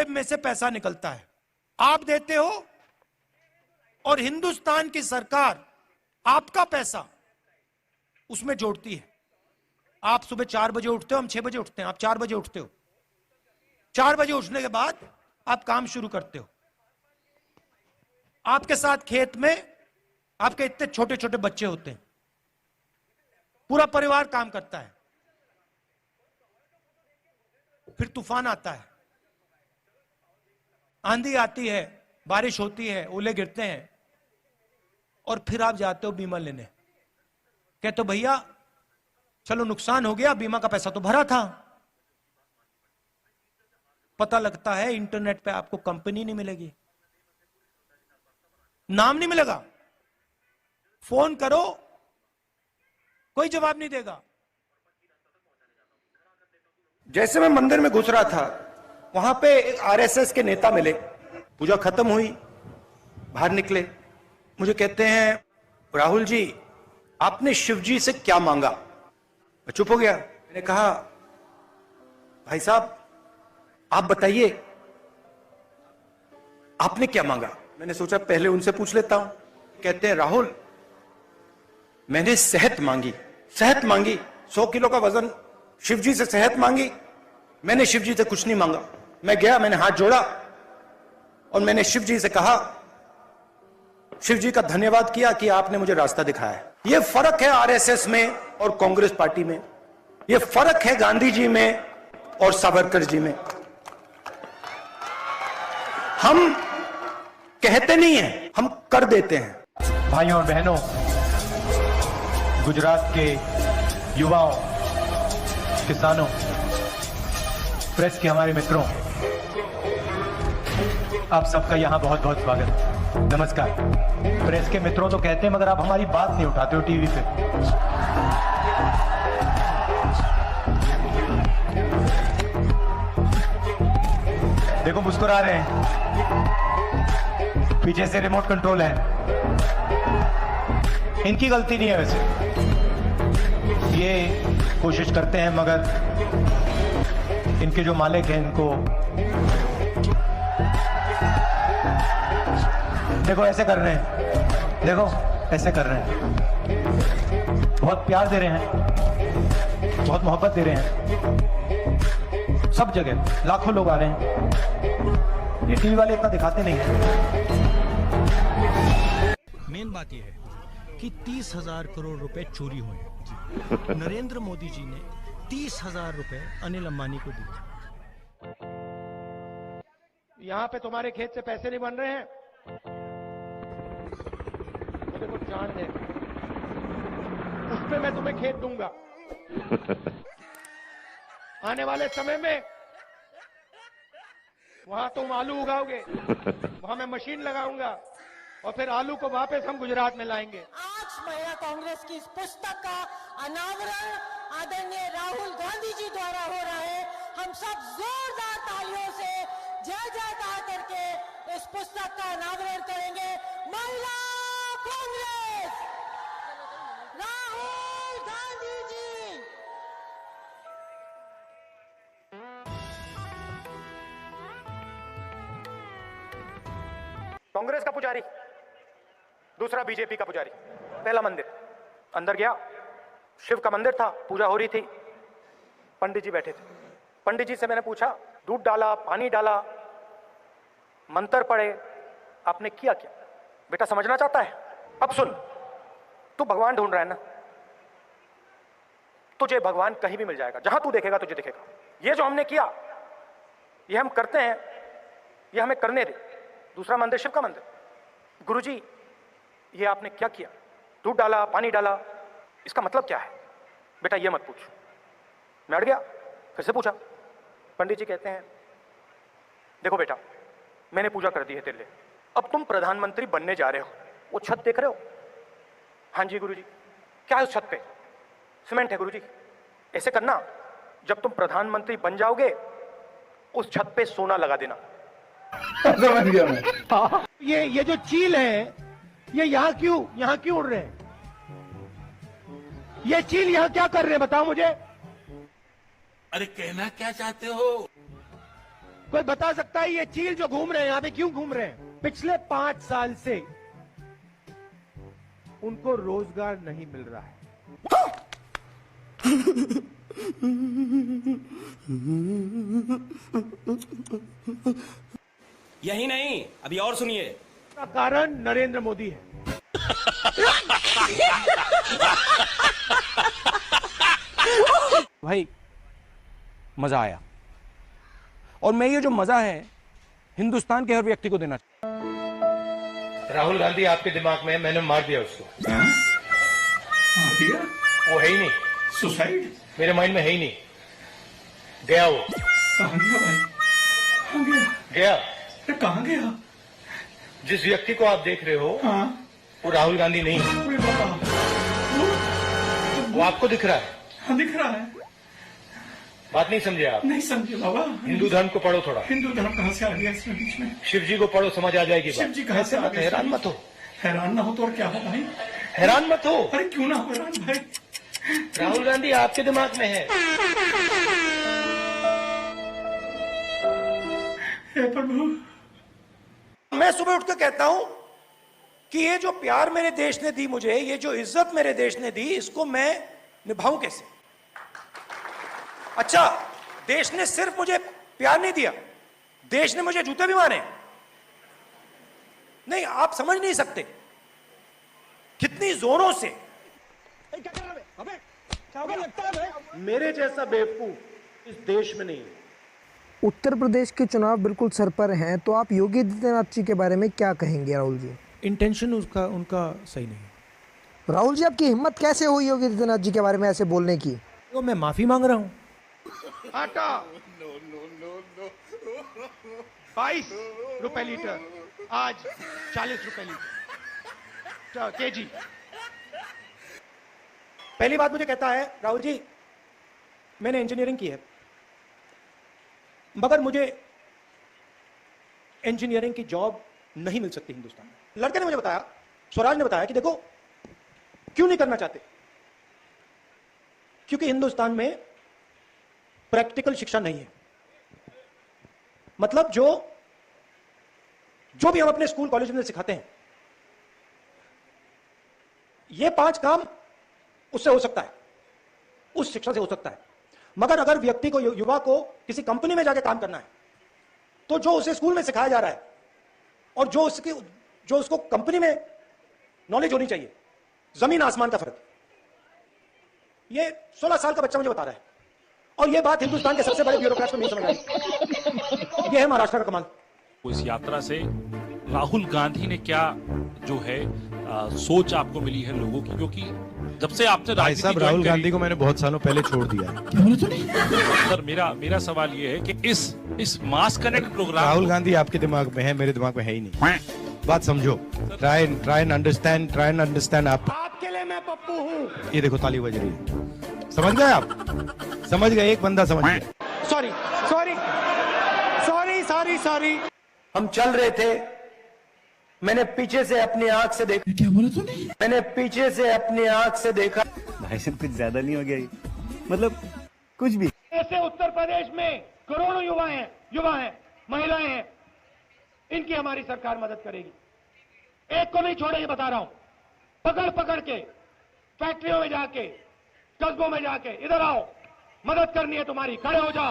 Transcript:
जेब में से पैसा निकलता है, आप देते हो और हिंदुस्तान की सरकार आपका पैसा उसमें जोड़ती है। आप सुबह 4 बजे उठते हो, हम 6 बजे उठते हैं, आप 4 बजे उठते हो। 4 बजे उठने के बाद आप काम शुरू करते हो। आपके साथ खेत में आपके इतने छोटे छोटे बच्चे होते हैं, पूरा परिवार काम करता है। फिर तूफान आता है, आंधी आती है, बारिश होती है, ओले गिरते हैं, और फिर आप जाते हो बीमा लेने। कहते हो भैया चलो नुकसान हो गया, बीमा का पैसा तो भरा था। पता लगता है इंटरनेट पे आपको कंपनी नहीं मिलेगी, नाम नहीं मिलेगा, फोन करो कोई जवाब नहीं देगा। जैसे मैं मंदिर में घुस रहा था, वहां पे एक आरएसएस के नेता मिले, पूजा खत्म हुई, बाहर निकले, मुझे कहते हैं राहुल जी आपने शिव जी से क्या मांगा? मैं चुप हो गया। मैंने कहा भाई साहब आप बताइए आपने क्या मांगा? मैंने सोचा पहले उनसे पूछ लेता हूं। कहते हैं राहुल मैंने सेहत मांगी, सेहत मांगी, 100 किलो का वजन, शिव जी से सेहत मांगी। मैंने शिव जी से कुछ नहीं मांगा। मैं गया, मैंने हाथ जोड़ा और मैंने शिव जी से कहा, शिव जी का धन्यवाद किया कि आपने मुझे रास्ता दिखाया है। यह फर्क है आरएसएस में और कांग्रेस पार्टी में, यह फर्क है गांधी जी में और सावरकर जी में। हम कहते नहीं हैं, हम कर देते हैं। भाइयों और बहनों, गुजरात के युवाओं, किसानों, प्रेस के हमारे मित्रों, आप सबका यहां बहुत बहुत स्वागत। नमस्कार। प्रेस के मित्रों तो कहते हैं मगर आप हमारी बात नहीं उठाते हो टीवी पे। देखो मुस्कुरा रहे हैं, पीछे से रिमोट कंट्रोल है, इनकी गलती नहीं है वैसे, ये कोशिश करते हैं मगर इनके जो मालिक हैं इनको देखो ऐसे कर रहे हैं, देखो ऐसे कर रहे हैं, बहुत प्यार दे रहे हैं, बहुत मोहब्बत दे रहे हैं, सब जगह लाखों लोग आ रहे हैं। ये टीवी वाले इतना दिखाते नहीं हैं। मेन बात यह है कि 30,000 करोड़ रुपए चोरी हुए हैं। नरेंद्र मोदी जी ने 30,000 रुपए अनिल अंबानी को दिए। यहां पे तुम्हारे खेत से पैसे नहीं बन रहे हैं, मुझे कुछ जान दे, उस पे मैं तुम्हें खेत दूंगा। आने वाले समय में वहां तुम आलू उगाओगे, वहां मैं मशीन लगाऊंगा और फिर आलू को वापस हम गुजरात में लाएंगे। आज महिला कांग्रेस की इस पुस्तक का अनावरण आदरणीय राहुल गांधी जी द्वारा हो रहा है। हम सब जोरदार तालियों से जय जयकार करके इस पुस्तक का अनावरण करेंगे। महिला कांग्रेस, राहुल गांधी जी। कांग्रेस का पुजारी, दूसरा बीजेपी का पुजारी। पहला मंदिर, अंदर गया, शिव का मंदिर था, पूजा हो रही थी, पंडित जी बैठे थे। पंडित जी से मैंने पूछा, दूध डाला, पानी डाला, मंत्र पढ़े, आपने किया क्या? बेटा समझना चाहता है? अब सुन, तू भगवान ढूंढ रहा है ना, तुझे भगवान कहीं भी मिल जाएगा, जहां तू देखेगा तुझे दिखेगा। ये जो हमने किया, ये हम करते हैं, ये हमें करने दे। दूसरा मंदिर शिव का मंदिर। गुरुजी ये आपने क्या किया? दूध डाला, पानी डाला, इसका मतलब क्या है? बेटा ये मत पूछ। मैं अड़ गया, फिर से पूछा। पंडित जी कहते हैं, देखो बेटा मैंने पूजा कर दी है तेरे लिए, अब तुम प्रधानमंत्री बनने जा रहे हो, वो छत देख रहे हो? हाँ जी गुरुजी। क्या है उस छत पे? सीमेंट है गुरुजी। ऐसे करना, जब तुम प्रधानमंत्री बन जाओगे उस छत पे सोना लगा देना। समझ गया मैं। ये जो चील है, ये यहां क्यों उड़ रहे हैं? ये चील यहां क्या कर रहे हैं बताओ मुझे? अरे कहना क्या चाहते हो? कोई बता सकता है ये चील जो घूम रहे हैं यहां पे क्यों घूम रहे हैं? पिछले 5 साल से उनको रोजगार नहीं मिल रहा है। यही नहीं, अभी और सुनिए। का कारण नरेंद्र मोदी है। भाई मजा आया, और मैं ये जो मजा है हिंदुस्तान के हर व्यक्ति को देना चाहता राहुल गांधी आपके दिमाग में है, मैंने मार दिया उसको। मार दिया? वो है ही नहीं, सुसाइड? मेरे माइंड में है ही नहीं, गया वो। कहाँ गया भाई? कहाँ गया? गया। अरे कहाँ गया? जिस व्यक्ति को आप देख रहे हो हाँ? वो राहुल गांधी नहीं है, अरे बाबा, वो आपको दिख रहा है। हाँ दिख रहा है। बात नहीं समझे आप? नहीं समझे बाबा। हिंदू धर्म को पढ़ो थोड़ा, हिंदू धर्म कहाँ से आ गया इसमें बीच में? शिव जी को पढ़ो, समझ आ जाएगी शिव बात। जी कहाँ से आ मत गए? हैरान मत हो, हैरान ना हो तो और क्या हो भाई? हैरान मत हो। अरे क्यों ना हो हैरान भाई? राहुल गांधी आपके दिमाग में है। हे प्रभु, मैं सुबह उठकर कहता हूं कि ये जो प्यार मेरे देश ने दी मुझे, ये जो इज्जत मेरे देश ने दी, इसको मैं निभाऊं कैसे? अच्छा, देश ने सिर्फ मुझे प्यार नहीं दिया, देश ने मुझे जूते भी मारे। नहीं, आप समझ नहीं सकते कितनी जोरों से। मेरे जैसा बेवकूफ इस देश में नहीं है। उत्तर प्रदेश के चुनाव बिल्कुल सर पर हैं, तो आप योगी आदित्यनाथ जी के बारे में क्या कहेंगे राहुल जी? इंटेंशन उनका सही नहीं है। राहुल जी, आपकी हिम्मत कैसे हुई योगी आदित्यनाथ जी के बारे में ऐसे बोलने की? तो मैं माफी मांग रहा हूं। आटा 22 रुपए लीटर, आज 40 रुपए लीटर केजी। पहली बात मुझे कहता है राहुल जी, मैंने इंजीनियरिंग की है, मगर मुझे इंजीनियरिंग की जॉब नहीं मिल सकती हिंदुस्तान में। लड़के ने मुझे बताया, स्वराज ने बताया कि देखो क्यों नहीं करना चाहते, क्योंकि हिंदुस्तान में प्रैक्टिकल शिक्षा नहीं है। मतलब जो भी हम अपने स्कूल कॉलेज में सिखाते हैं, ये 5 काम उससे हो सकता है, उस शिक्षा से हो सकता है, मगर अगर व्यक्ति को, युवा को किसी कंपनी में जाके काम करना है, तो जो उसे स्कूल में सिखाया जा रहा है और जो उसको कंपनी में नॉलेज होनी चाहिए, जमीन आसमान का फर्क। ये 16 साल का बच्चा मुझे बता रहा है, और ये बात हिंदुस्तान के सबसे बड़े ब्यूरोक्रेट्स को नहीं समझ आई। ये है महाराष्ट्र का कमाल। इस यात्रा से राहुल गांधी ने क्या जो है सोच आपको मिली है लोगों की, क्योंकि जब से आपने भाई साहब, राहुल गांधी को मैंने बहुत सालों पहले छोड़ दिया है। सर मेरा सवाल ये है कि इस मास कनेक्ट प्रोग्राम, राहुल गांधी आपके दिमाग में है, मेरे दिमाग में है ही नहीं। बात समझो, ट्राई एंड अंडरस्टैंड। आपके लिए मैं पप्पू हूं। ये देखो ताली बज रही है, समझ गए आप? समझ गए, एक बंदा समझ गया। सॉरी। हम चल रहे थे, मैंने पीछे से अपनी आंख से देखा। क्या बोला तूने? मैंने पीछे से अपनी आंख से देखा। भाई साहब कुछ ज्यादा नहीं हो गया ये? मतलब कुछ भी। ऐसे उत्तर प्रदेश में करोड़ों युवा हैं, महिलाएं हैं, इनकी हमारी सरकार मदद करेगी। एक को नहीं छोड़ेगी, बता रहा हूं। पकड़ के फैक्ट्रियों में जाके, कस्बों में जाके, इधर आओ, मदद करनी है तुम्हारी, खड़े हो जाओ।